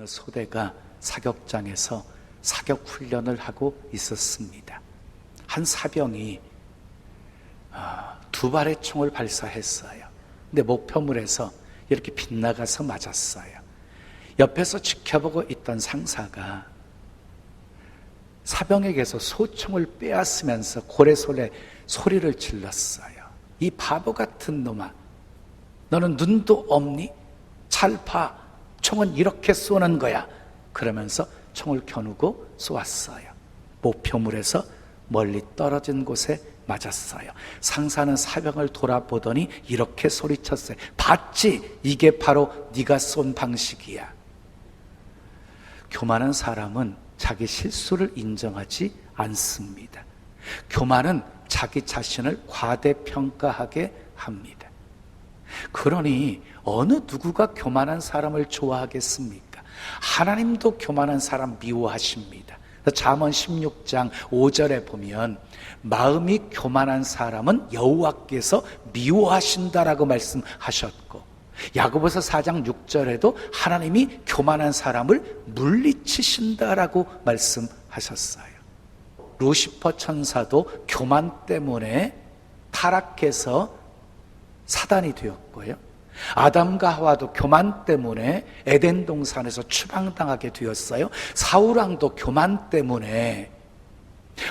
어느 소대가 사격장에서 사격 훈련을 하고 있었습니다. 한 사병이 두 발의 총을 발사했어요. 근데 목표물에서 이렇게 빗나가서 맞았어요. 옆에서 지켜보고 있던 상사가 사병에게서 소총을 빼앗으면서 고래솔에 소리를 질렀어요. 이 바보 같은 놈아, 너는 눈도 없니? 잘 봐, 총은 이렇게 쏘는 거야. 그러면서 총을 겨누고 쏘았어요. 목표물에서 멀리 떨어진 곳에 맞았어요. 상사는 사병을 돌아보더니 이렇게 소리쳤어요. 봤지? 이게 바로 네가 쏜 방식이야. 교만한 사람은 자기 실수를 인정하지 않습니다. 교만은 자기 자신을 과대평가하게 합니다. 그러니 어느 누구가 교만한 사람을 좋아하겠습니까? 하나님도 교만한 사람 미워하십니다. 잠언 16장 5절에 보면 마음이 교만한 사람은 여호와께서 미워하신다라고 말씀하셨고, 야고보서 4장 6절에도 하나님이 교만한 사람을 물리치신다라고 말씀하셨어요. 루시퍼 천사도 교만 때문에 타락해서 사단이 되었고요, 아담과 하와도 교만 때문에 에덴 동산에서 추방당하게 되었어요. 사울왕도 교만 때문에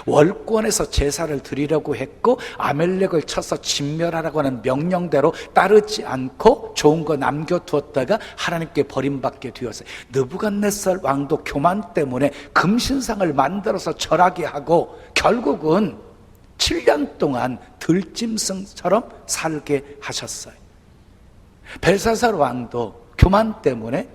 월권에서 제사를 드리려고 했고 아멜렉을 쳐서 진멸하라고 하는 명령대로 따르지 않고 좋은 거 남겨두었다가 하나님께 버림받게 되었어요. 느부갓네살 왕도 교만 때문에 금신상을 만들어서 절하게 하고 결국은 7년 동안 들짐승처럼 살게 하셨어요. 벨사살 왕도 교만 때문에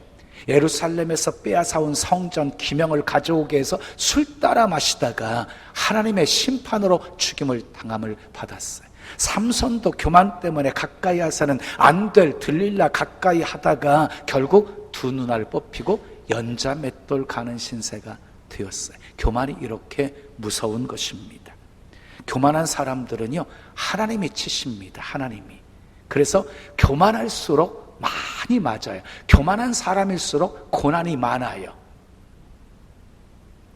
예루살렘에서 빼앗아온 성전 기명을 가져오게 해서 술 따라 마시다가 하나님의 심판으로 죽임을 당함을 받았어요. 삼손도 교만 때문에 가까이 하서는 안 될 들릴라 가까이 하다가 결국 두 눈알 뽑히고 연자 맷돌 가는 신세가 되었어요. 교만이 이렇게 무서운 것입니다. 교만한 사람들은요, 하나님이 치십니다. 하나님이. 그래서 교만할수록 많이 맞아요. 교만한 사람일수록 고난이 많아요.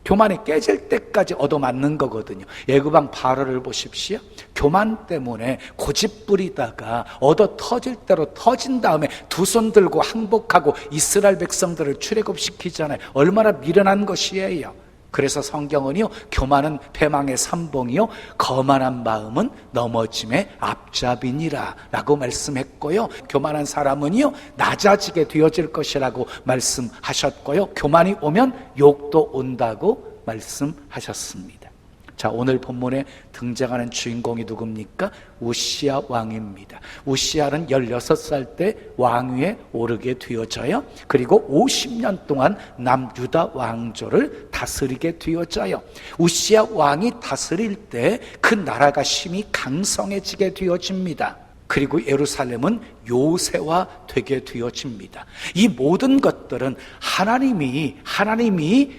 교만이 깨질 때까지 얻어맞는 거거든요. 애굽왕 바로를 보십시오. 교만 때문에 고집 부리다가 얻어 터질 대로 터진 다음에 두 손 들고 항복하고 이스라엘 백성들을 출애굽시키잖아요. 얼마나 미련한 것이에요. 그래서 성경은요, 교만은 패망의 선봉이요 거만한 마음은 넘어짐의 앞잡이니라 라고 말씀했고요, 교만한 사람은요 낮아지게 되어질 것이라고 말씀하셨고요, 교만이 오면 욕도 온다고 말씀하셨습니다. 자, 오늘 본문에 등장하는 주인공이 누굽니까? 우시야 왕입니다. 우시야는 16살 때 왕위에 오르게 되어져요. 그리고 50년 동안 남유다 왕조를 다스리게 되어져요. 우시야 왕이 다스릴 때 그 나라가 심히 강성해지게 되어집니다. 그리고 예루살렘은 요새화 되게 되어집니다. 이 모든 것들은 하나님이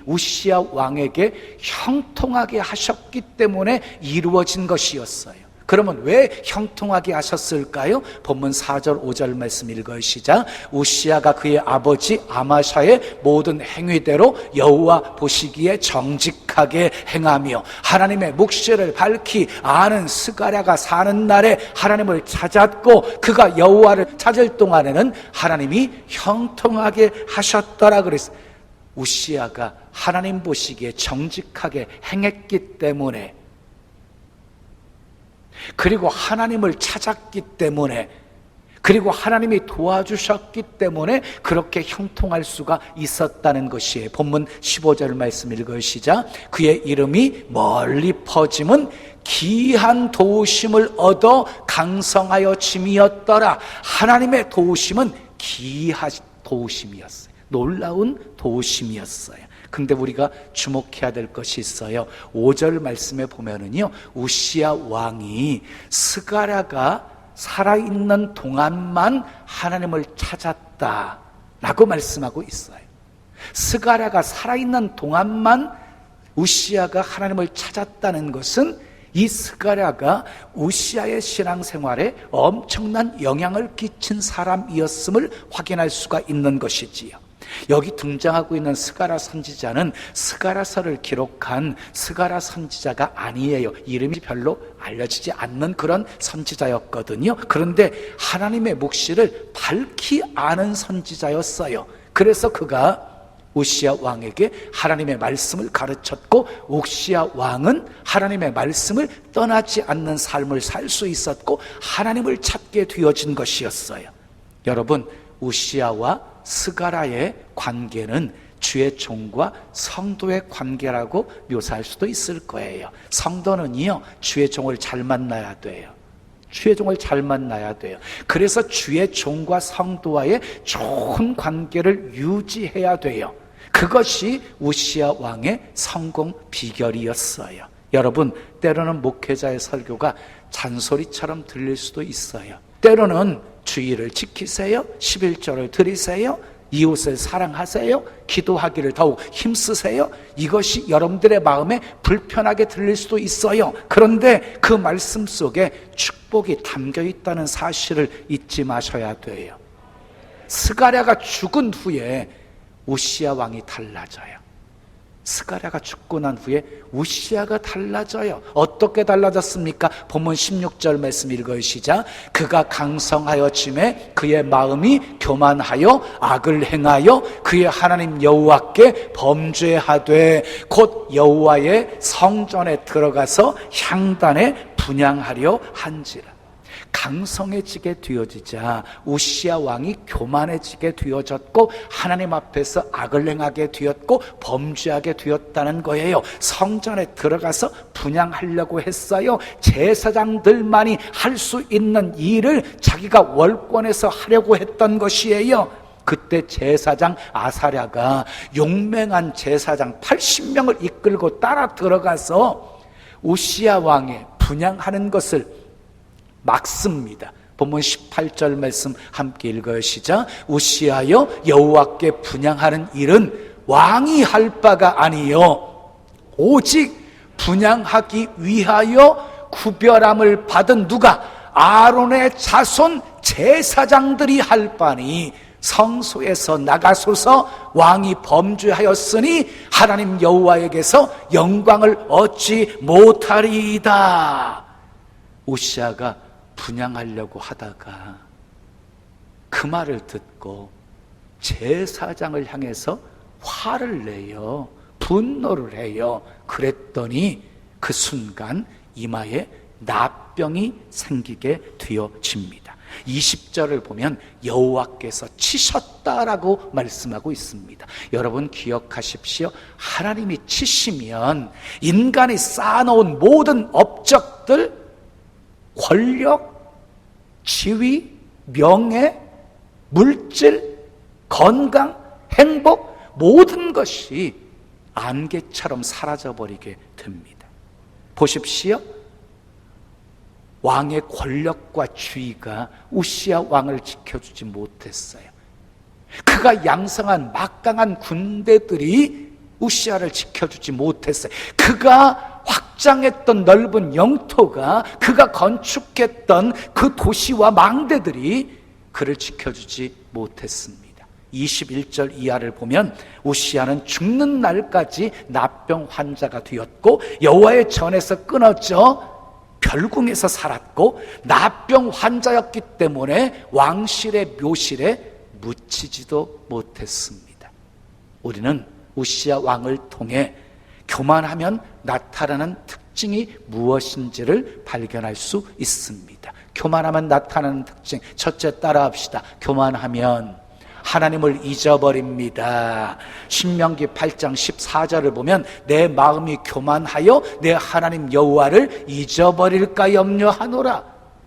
우시야 왕에게 형통하게 하셨기 때문에 이루어진 것이었어요. 그러면 왜 형통하게 하셨을까요? 본문 4절 5절 말씀 읽어요. 시작. 우시야가 그의 아버지 아마샤의 모든 행위대로 여호와 보시기에 정직하게 행하며 하나님의 묵시를 밝히 아는 스가랴가 사는 날에 하나님을 찾았고 그가 여호와를 찾을 동안에는 하나님이 형통하게 하셨더라 그랬어요. 우시야가 하나님 보시기에 정직하게 행했기 때문에, 그리고 하나님을 찾았기 때문에, 그리고 하나님이 도와주셨기 때문에 그렇게 형통할 수가 있었다는 것이에요. 본문 15절 말씀 읽어요. 시작. 그의 이름이 멀리 퍼짐은 기이한 도우심을 얻어 강성하여 짐이었더라. 하나님의 도우심은 기이한 도우심이었어요. 놀라운 도우심이었어요. 근데 우리가 주목해야 될 것이 있어요. 5절 말씀에 보면은요, 우시야 왕이 스가랴가 살아있는 동안만 하나님을 찾았다라고 말씀하고 있어요. 스가랴가 살아있는 동안만 우시야가 하나님을 찾았다는 것은 이 스가랴가 우시야의 신앙생활에 엄청난 영향을 끼친 사람이었음을 확인할 수가 있는 것이지요. 여기 등장하고 있는 스가랴 선지자는 스가랴서를 기록한 스가랴 선지자가 아니에요. 이름이 별로 알려지지 않는 그런 선지자였거든요. 그런데 하나님의 묵시를 밝히 아는 선지자였어요. 그래서 그가 우시야 왕에게 하나님의 말씀을 가르쳤고, 우시야 왕은 하나님의 말씀을 떠나지 않는 삶을 살 수 있었고 하나님을 찾게 되어진 것이었어요. 여러분, 우시야와 스가랴의 관계는 주의 종과 성도의 관계라고 묘사할 수도 있을 거예요. 성도는요, 주의 종을 잘 만나야 돼요. 주의 종을 잘 만나야 돼요. 그래서 주의 종과 성도와의 좋은 관계를 유지해야 돼요. 그것이 우시야 왕의 성공 비결이었어요. 여러분, 때로는 목회자의 설교가 잔소리처럼 들릴 수도 있어요. 때로는 주의를 지키세요, 11조를 드리세요, 이웃을 사랑하세요, 기도하기를 더욱 힘쓰세요, 이것이 여러분들의 마음에 불편하게 들릴 수도 있어요. 그런데 그 말씀 속에 축복이 담겨 있다는 사실을 잊지 마셔야 돼요. 스가랴가 죽은 후에 우시야 왕이 달라져요. 스가랴가 죽고 난 후에 우시야가 달라져요. 어떻게 달라졌습니까? 본문 16절 말씀 읽어요. 시작. 그가 강성하여짐에 그의 마음이 교만하여 악을 행하여 그의 하나님 여호와께 범죄하되 곧 여호와의 성전에 들어가서 향단에 분향하려 한지라. 강성해지게 되어지자 우시야 왕이 교만해지게 되어졌고 하나님 앞에서 악을 행하게 되었고 범죄하게 되었다는 거예요. 성전에 들어가서 분향하려고 했어요. 제사장들만이 할 수 있는 일을 자기가 월권해서 하려고 했던 것이에요. 그때 제사장 아사랴가 용맹한 제사장 80명을 이끌고 따라 들어가서 우시야 왕의 분향하는 것을 막습니다. 본문 18절 말씀 함께 읽어요. 시작. 우시하여 여호와께 분향하는 일은 왕이 할 바가 아니요 오직 분향하기 위하여 구별함을 받은 누가? 아론의 자손 제사장들이 할 바니 성소에서 나가소서. 왕이 범죄하였으니 하나님 여호와에게서 영광을 얻지 못하리이다. 우시야가 분향하려고 하다가 그 말을 듣고 제사장을 향해서 화를 내요. 분노를 해요. 그랬더니 그 순간 이마에 납병이 생기게 되어집니다. 20절을 보면 여호와께서 치셨다라고 말씀하고 있습니다. 여러분 기억하십시오. 하나님이 치시면 인간이 쌓아놓은 모든 업적들, 권력, 지위, 명예, 물질, 건강, 행복, 모든 것이 안개처럼 사라져버리게 됩니다. 보십시오. 왕의 권력과 주의가 우시야 왕을 지켜주지 못했어요. 그가 양성한 막강한 군대들이 우시야를 지켜주지 못했어요. 그가 확장했던 넓은 영토가, 그가 건축했던 그 도시와 망대들이 그를 지켜주지 못했습니다. 21절 이하를 보면 우시야는 죽는 날까지 납병 환자가 되었고 여호와의 전에서 끊어져 별궁에서 살았고 납병 환자였기 때문에 왕실의 묘실에 묻히지도 못했습니다. 우리는 우시야 왕을 통해 교만하면 나타나는 특징이 무엇인지를 발견할 수 있습니다. 교만하면 나타나는 특징, 첫째 따라합시다. 교만하면 하나님을 잊어버립니다. 신명기 8장 14절을 보면 내 마음이 교만하여 내 하나님 여호와를 잊어버릴까 염려하노라.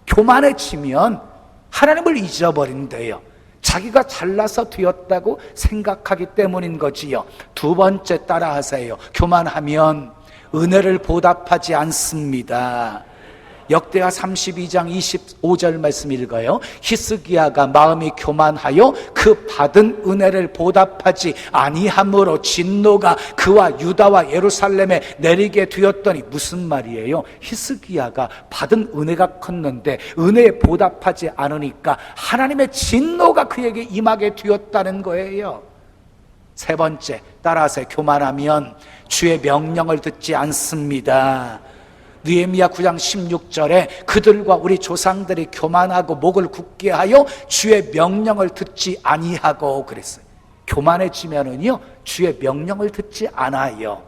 교만해지면 하나님을 잊어버린대요. 자기가 잘나서 되었다고 생각하기 때문인 거지요. 두 번째 따라하세요. 교만하면 은혜를 보답하지 않습니다. 역대하 32장 25절 말씀 읽어요. 히스기야가 마음이 교만하여 그 받은 은혜를 보답하지 아니함으로 진노가 그와 유다와 예루살렘에 내리게 되었더니, 무슨 말이에요? 히스기야가 받은 은혜가 컸는데 은혜에 보답하지 않으니까 하나님의 진노가 그에게 임하게 되었다는 거예요. 세 번째, 따라하세요. 교만하면 주의 명령을 듣지 않습니다. 느헤미야 9장 16절에 그들과 우리 조상들이 교만하고 목을 굳게 하여 주의 명령을 듣지 아니하고 그랬어요. 교만해지면은요, 주의 명령을 듣지 않아요.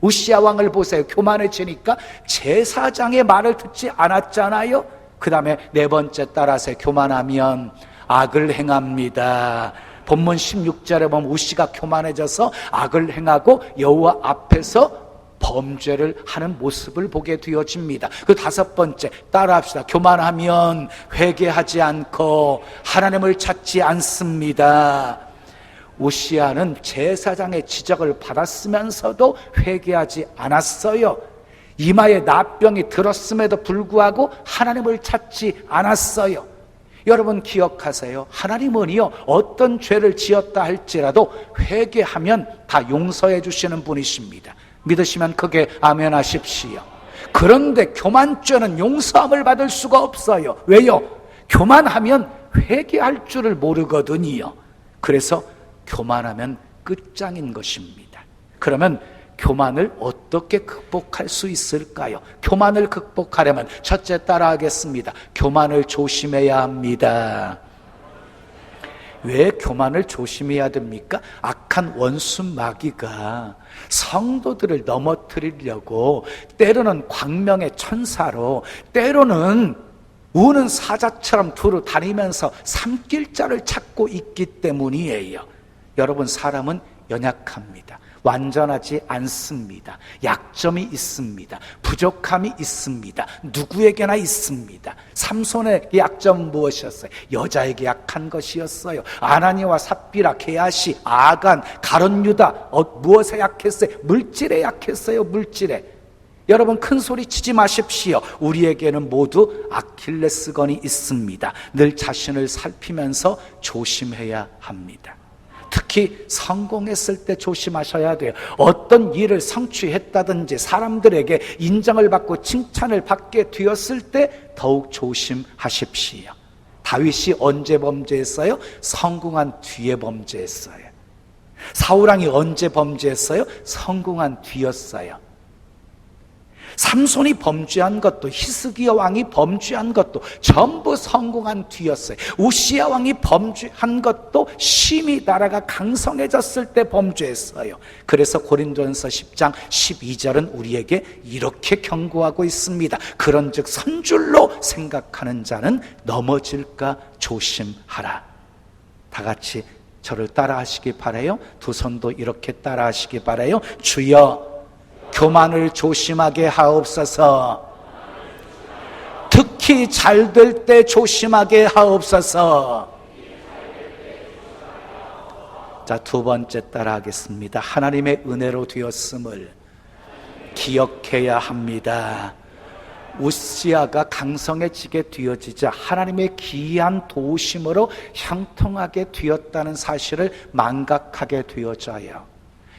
우시야 왕을 보세요. 교만해지니까 제사장의 말을 듣지 않았잖아요. 그 다음에 네 번째, 따라서 교만하면 악을 행합니다. 본문 16절에 보면 우시가 교만해져서 악을 행하고 여호와 앞에서 범죄를 하는 모습을 보게 되어집니다. 그 다섯 번째, 따라합시다. 교만하면 회개하지 않고 하나님을 찾지 않습니다. 우시야는 제사장의 지적을 받았으면서도 회개하지 않았어요. 이마에 나병이 들었음에도 불구하고 하나님을 찾지 않았어요. 여러분 기억하세요. 하나님은요, 어떤 죄를 지었다 할지라도 회개하면 다 용서해 주시는 분이십니다. 믿으시면 크게 아멘 하십시오. 그런데 교만죄는 용서함을 받을 수가 없어요. 왜요? 교만하면 회개할 줄을 모르거든요. 그래서 교만하면 끝장인 것입니다. 그러면 교만을 어떻게 극복할 수 있을까요? 교만을 극복하려면 첫째, 따라하겠습니다. 교만을 조심해야 합니다. 왜 교만을 조심해야 됩니까? 악한 원수 마귀가 성도들을 넘어뜨리려고 때로는 광명의 천사로, 때로는 우는 사자처럼 두루 다니면서 삼킬 자를 찾고 있기 때문이에요. 여러분, 사람은 연약합니다. 완전하지 않습니다. 약점이 있습니다. 부족함이 있습니다. 누구에게나 있습니다. 삼손의 약점은 무엇이었어요? 여자에게 약한 것이었어요. 아나니와 삽비라, 게하시, 아간, 가룟 유다, 무엇에 약했어요? 물질에 약했어요. 물질에. 여러분, 큰 소리 치지 마십시오. 우리에게는 모두 아킬레스건이 있습니다. 늘 자신을 살피면서 조심해야 합니다. 특히 성공했을 때 조심하셔야 돼요. 어떤 일을 성취했다든지 사람들에게 인정을 받고 칭찬을 받게 되었을 때 더욱 조심하십시오. 다윗이 언제 범죄했어요? 성공한 뒤에 범죄했어요. 사울왕이 언제 범죄했어요? 성공한 뒤였어요. 삼손이 범죄한 것도, 히스기야 왕이 범죄한 것도 전부 성공한 뒤였어요. 우시야 왕이 범죄한 것도 심히 나라가 강성해졌을 때 범죄했어요. 그래서 고린도전서 10장 12절은 우리에게 이렇게 경고하고 있습니다. 그런즉 선줄로 생각하는 자는 넘어질까 조심하라. 다 같이 저를 따라하시기 바라요. 두 손도 이렇게 따라하시기 바라요. 주여, 교만을 조심하게 하옵소서. 특히 잘 될 때 조심하게 하옵소서. 자, 두 번째 따라하겠습니다. 하나님의 은혜로 되었음을 기억해야 합니다. 우시야가 강성해지게 되어지자 하나님의 기이한 도우심으로 형통하게 되었다는 사실을 망각하게 되어져요.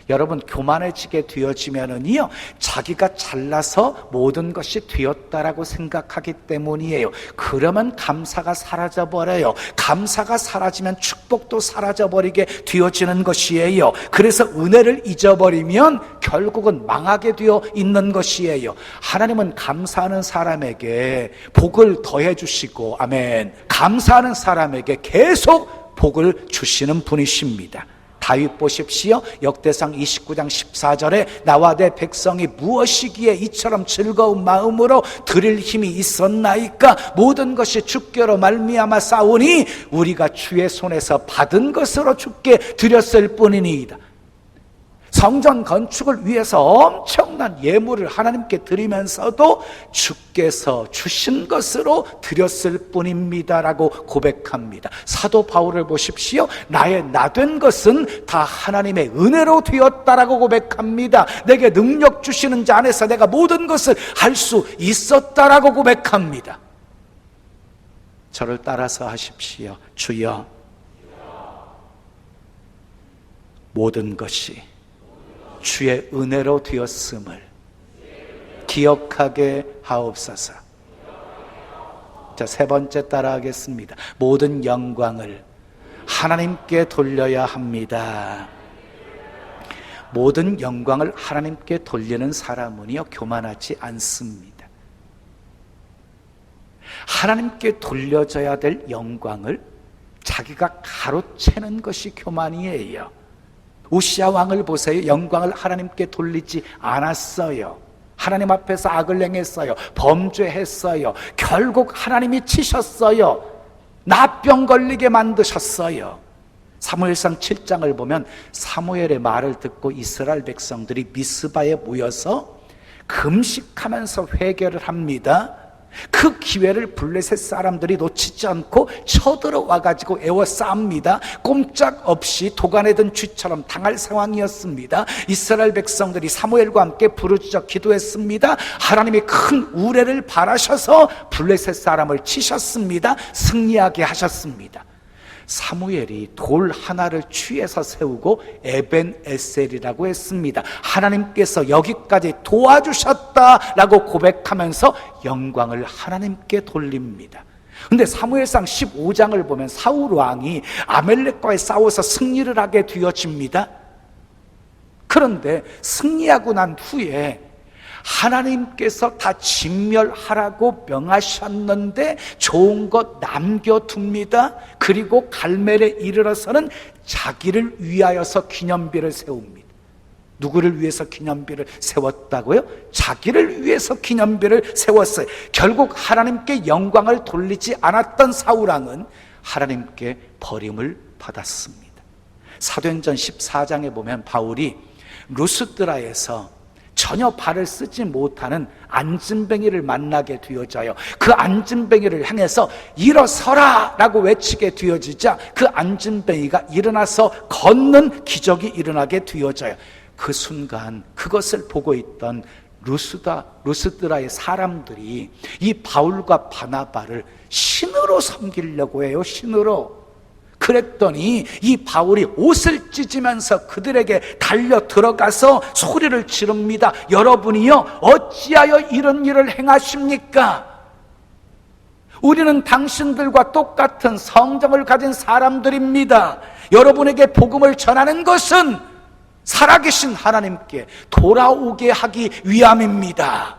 여러분, 교만해지게 되어지면은요, 자기가 잘나서 모든 것이 되었다라고 생각하기 때문이에요. 그러면 감사가 사라져버려요. 감사가 사라지면 축복도 사라져버리게 되어지는 것이에요. 그래서 은혜를 잊어버리면 결국은 망하게 되어 있는 것이에요. 하나님은 감사하는 사람에게 복을 더해 주시고, 아멘, 감사하는 사람에게 계속 복을 주시는 분이십니다. 다윗 보십시오. 역대상 29장 14절에 나와 내 백성이 무엇이기에 이처럼 즐거운 마음으로 드릴 힘이 있었나이까? 모든 것이 주께로 말미암아 싸우니 우리가 주의 손에서 받은 것으로 주께 드렸을 뿐이니이다. 성전 건축을 위해서 엄청난 예물을 하나님께 드리면서도 주께서 주신 것으로 드렸을 뿐입니다라고 고백합니다. 사도 바울을 보십시오. 나의 나된 것은 다 하나님의 은혜로 되었다라고 고백합니다. 내게 능력 주시는 자 안에서 내가 모든 것을 할 수 있었다라고 고백합니다. 저를 따라서 하십시오. 주여, 모든 것이 주의 은혜로 되었음을 기억하게 하옵소서. 자, 세 번째 따라하겠습니다. 모든 영광을 하나님께 돌려야 합니다. 모든 영광을 하나님께 돌리는 사람은요 교만하지 않습니다. 하나님께 돌려져야 될 영광을 자기가 가로채는 것이 교만이에요. 우시야 왕을 보세요. 영광을 하나님께 돌리지 않았어요. 하나님 앞에서 악을 행했어요. 범죄했어요. 결국 하나님이 치셨어요. 나병 걸리게 만드셨어요. 사무엘상 7장을 보면 사무엘의 말을 듣고 이스라엘 백성들이 미스바에 모여서 금식하면서 회개를 합니다. 그 기회를 블레셋 사람들이 놓치지 않고 쳐들어와 가지고 에워쌉니다. 꼼짝없이 도가내든 쥐처럼 당할 상황이었습니다. 이스라엘 백성들이 사무엘과 함께 부르짖어 기도했습니다. 하나님이 큰 우레를 바라셔서 블레셋 사람을 치셨습니다. 승리하게 하셨습니다. 사무엘이 돌 하나를 취해서 세우고 에벤에셀이라고 했습니다. 하나님께서 여기까지 도와주셨다라고 고백하면서 영광을 하나님께 돌립니다. 근데 사무엘상 15장을 보면 사울 왕이 아멜렉과의 싸워서 승리를 하게 되어집니다. 그런데 승리하고 난 후에 하나님께서 다 진멸하라고 명하셨는데 좋은 것 남겨둡니다. 그리고 갈멜에 이르러서는 자기를 위하여서 기념비를 세웁니다. 누구를 위해서 기념비를 세웠다고요? 자기를 위해서 기념비를 세웠어요. 결국 하나님께 영광을 돌리지 않았던 사울왕은 하나님께 버림을 받았습니다. 사도행전 14장에 보면 바울이 루스드라에서 전혀 발을 쓰지 못하는 안진뱅이를 만나게 되어져요. 그 안진뱅이를 향해서 일어서라 라고 외치게 되어지자 그 안진뱅이가 일어나서 걷는 기적이 일어나게 되어져요. 그 순간 그것을 보고 있던 루스드라의 사람들이 이 바울과 바나바를 신으로 섬기려고 해요. 신으로. 그랬더니 이 바울이 옷을 찢으면서 그들에게 달려 들어가서 소리를 지릅니다. 여러분이요 어찌하여 이런 일을 행하십니까? 우리는 당신들과 똑같은 성정을 가진 사람들입니다. 여러분에게 복음을 전하는 것은 살아계신 하나님께 돌아오게 하기 위함입니다.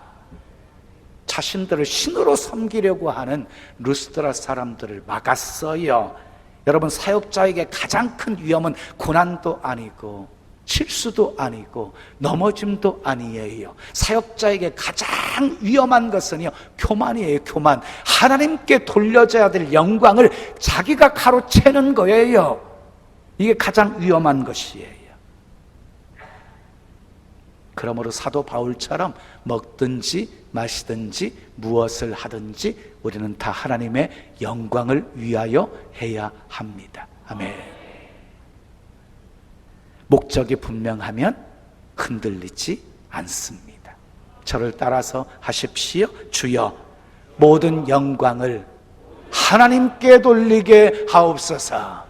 자신들을 신으로 섬기려고 하는 루스드라 사람들을 막았어요. 여러분, 사역자에게 가장 큰 위험은 고난도 아니고 실수도 아니고 넘어짐도 아니에요. 사역자에게 가장 위험한 것은요 교만이에요. 교만. 하나님께 돌려져야 될 영광을 자기가 가로채는 거예요. 이게 가장 위험한 것이에요. 그러므로 사도 바울처럼 먹든지 마시든지 무엇을 하든지 우리는 다 하나님의 영광을 위하여 해야 합니다. 아멘. 목적이 분명하면 흔들리지 않습니다. 저를 따라서 하십시오. 주여, 모든 영광을 하나님께 돌리게 하옵소서.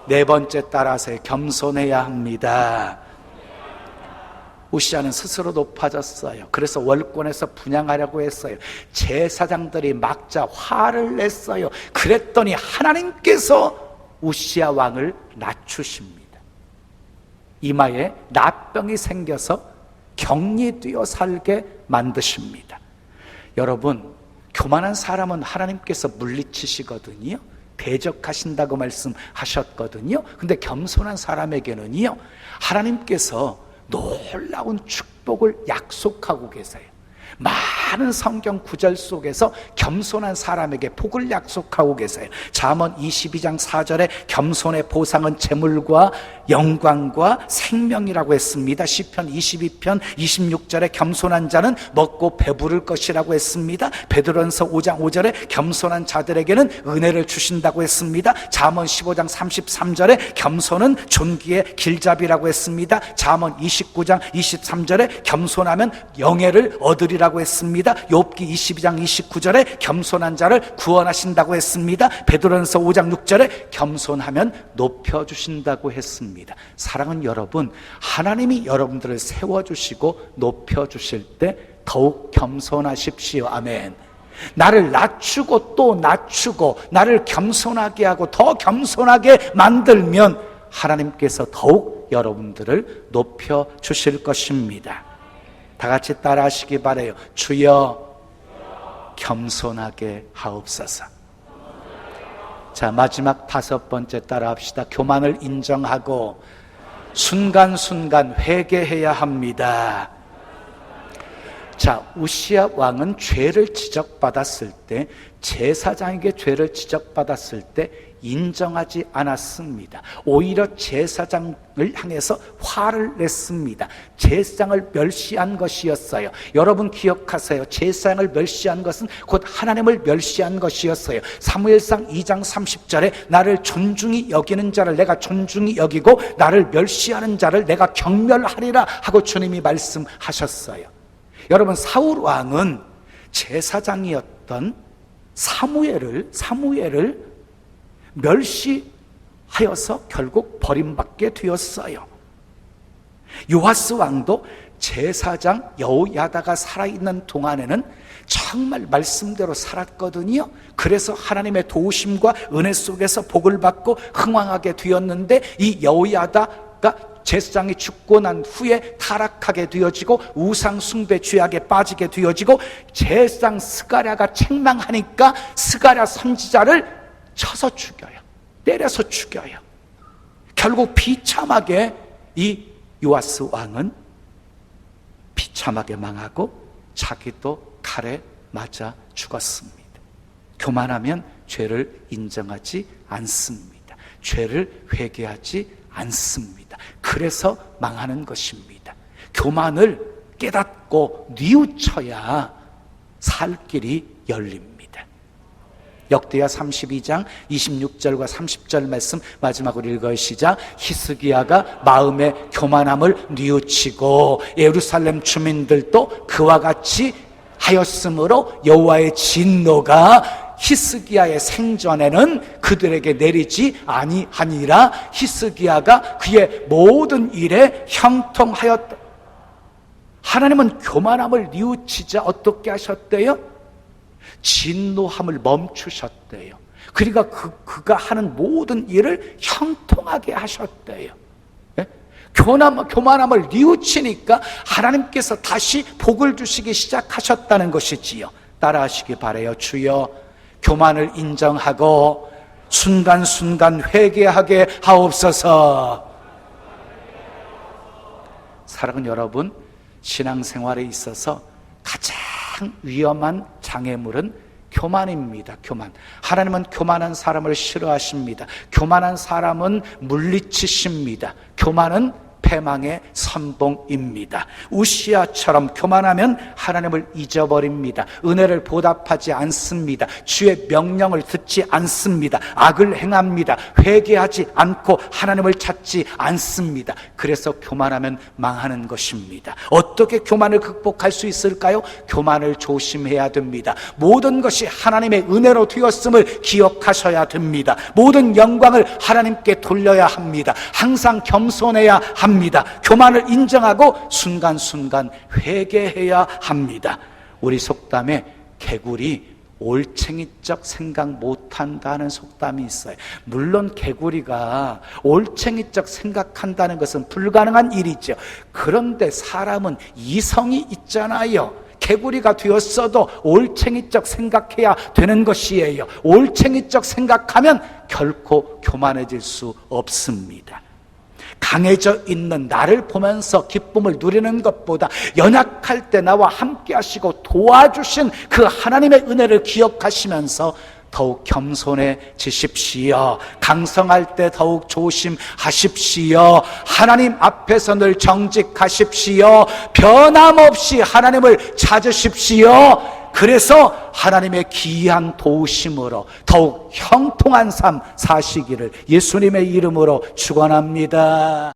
네 번째 따라서 겸손해야 합니다. 우시아는 스스로 높아졌어요. 그래서 월권에서 분향하려고 했어요. 제사장들이 막자 화를 냈어요. 그랬더니 하나님께서 우시아 왕을 낮추십니다. 이마에 납병이 생겨서 격리되어 살게 만드십니다. 여러분, 교만한 사람은 하나님께서 물리치시거든요. 대적하신다고 말씀하셨거든요. 근데 겸손한 사람에게는요 하나님께서 놀라운 축복을 약속하고 계세요. 많은 성경 구절 속에서 겸손한 사람에게 복을 약속하고 계세요. 잠언 22장 4절에 겸손의 보상은 재물과 영광과 생명이라고 했습니다. 시편 22편 26절에 겸손한 자는 먹고 배부를 것이라고 했습니다. 베드로전서 5장 5절에 겸손한 자들에게는 은혜를 주신다고 했습니다. 잠언 15장 33절에 겸손은 존귀의 길잡이라고 했습니다. 잠언 29장 23절에 겸손하면 영예를 얻으리라고 했습니다. 욥기 22장 29절에 겸손한 자를 구원하신다고 했습니다. 베드로전서 5장 6절에 겸손하면 높여주신다고 했습니다. 사랑하는 여러분, 하나님이 여러분들을 세워주시고 높여주실 때 더욱 겸손하십시오. 아멘. 나를 낮추고 또 낮추고 나를 겸손하게 하고 더 겸손하게 만들면 하나님께서 더욱 여러분들을 높여 주실 것입니다. 다 같이 따라 하시기 바라요. 주여 겸손하게 하옵소서. 자, 마지막 5번째 따라 합시다. 교만을 인정하고 순간순간 회개해야 합니다. 자, 우시야 왕은 죄를 지적받았을 때, 제사장에게 죄를 지적받았을 때 인정하지 않았습니다. 오히려 제사장을 향해서 화를 냈습니다. 제사장을 멸시한 것이었어요. 여러분 기억하세요. 제사장을 멸시한 것은 곧 하나님을 멸시한 것이었어요. 사무엘상 2장 30절에 나를 존중히 여기는 자를 내가 존중히 여기고 나를 멸시하는 자를 내가 경멸하리라 하고 주님이 말씀하셨어요. 여러분, 사울 왕은 제사장이었던 사무엘을 멸시하여서 결국 버림받게 되었어요. 요아스 왕도 제사장 여호야다가 살아있는 동안에는 정말 말씀대로 살았거든요. 그래서 하나님의 도우심과 은혜 속에서 복을 받고 흥왕하게 되었는데, 이 여호야다가 제사장이 죽고 난 후에 타락하게 되어지고 우상 숭배 죄악에 빠지게 되어지고, 제사장 스가랴가 책망하니까 스가랴 선지자를 쳐서 죽여요. 때려서 죽여요. 결국 비참하게 이 요아스 왕은 비참하게 망하고 자기도 칼에 맞아 죽었습니다. 교만하면 죄를 인정하지 않습니다. 죄를 회개하지 않습니다. 그래서 망하는 것입니다. 교만을 깨닫고 뉘우쳐야 살 길이 열립니다. 역대하 32장 26절과 30절 말씀 마지막으로 읽어요. 시작. 히스기야가 마음의 교만함을 뉘우치고 예루살렘 주민들도 그와 같이 하였으므로 여호와의 진노가 히스기야의 생전에는 그들에게 내리지 아니하니라. 히스기야가 그의 모든 일에 형통하였다. 하나님은 교만함을 뉘우치자 어떻게 하셨대요? 진노함을 멈추셨대요. 그러니까 그가 하는 모든 일을 형통하게 하셨대요. 예? 교만함을 뉘우치니까 하나님께서 다시 복을 주시기 시작하셨다는 것이지요. 따라하시기 바라요. 주여 교만을 인정하고 순간순간 회개하게 하옵소서. 사랑하는 여러분, 신앙생활에 있어서 가장 위험한 장애물은 교만입니다. 교만. 하나님은 교만한 사람을 싫어하십니다. 교만한 사람은 물리치십니다. 교만은 패망의 선봉입니다. 우시야처럼 교만하면 하나님을 잊어버립니다. 은혜를 보답하지 않습니다. 주의 명령을 듣지 않습니다. 악을 행합니다. 회개하지 않고 하나님을 찾지 않습니다. 그래서 교만하면 망하는 것입니다. 어떻게 교만을 극복할 수 있을까요? 교만을 조심해야 됩니다. 모든 것이 하나님의 은혜로 되었음을 기억하셔야 됩니다. 모든 영광을 하나님께 돌려야 합니다. 항상 겸손해야 합니다. 교만을 인정하고 순간순간 회개해야 합니다. 우리 속담에 개구리 올챙이적 생각 못한다는 속담이 있어요. 물론 개구리가 올챙이적 생각한다는 것은 불가능한 일이죠. 그런데 사람은 이성이 있잖아요. 개구리가 되었어도 올챙이적 생각해야 되는 것이에요. 올챙이적 생각하면 결코 교만해질 수 없습니다. 강해져 있는 나를 보면서 기쁨을 누리는 것보다 연약할 때 나와 함께 하시고 도와주신 그 하나님의 은혜를 기억하시면서 더욱 겸손해지십시오. 강성할 때 더욱 조심하십시오. 하나님 앞에서 늘 정직하십시오. 변함없이 하나님을 찾으십시오. 그래서 하나님의 기이한 도우심으로 더욱 형통한 삶 사시기를 예수님의 이름으로 축원합니다.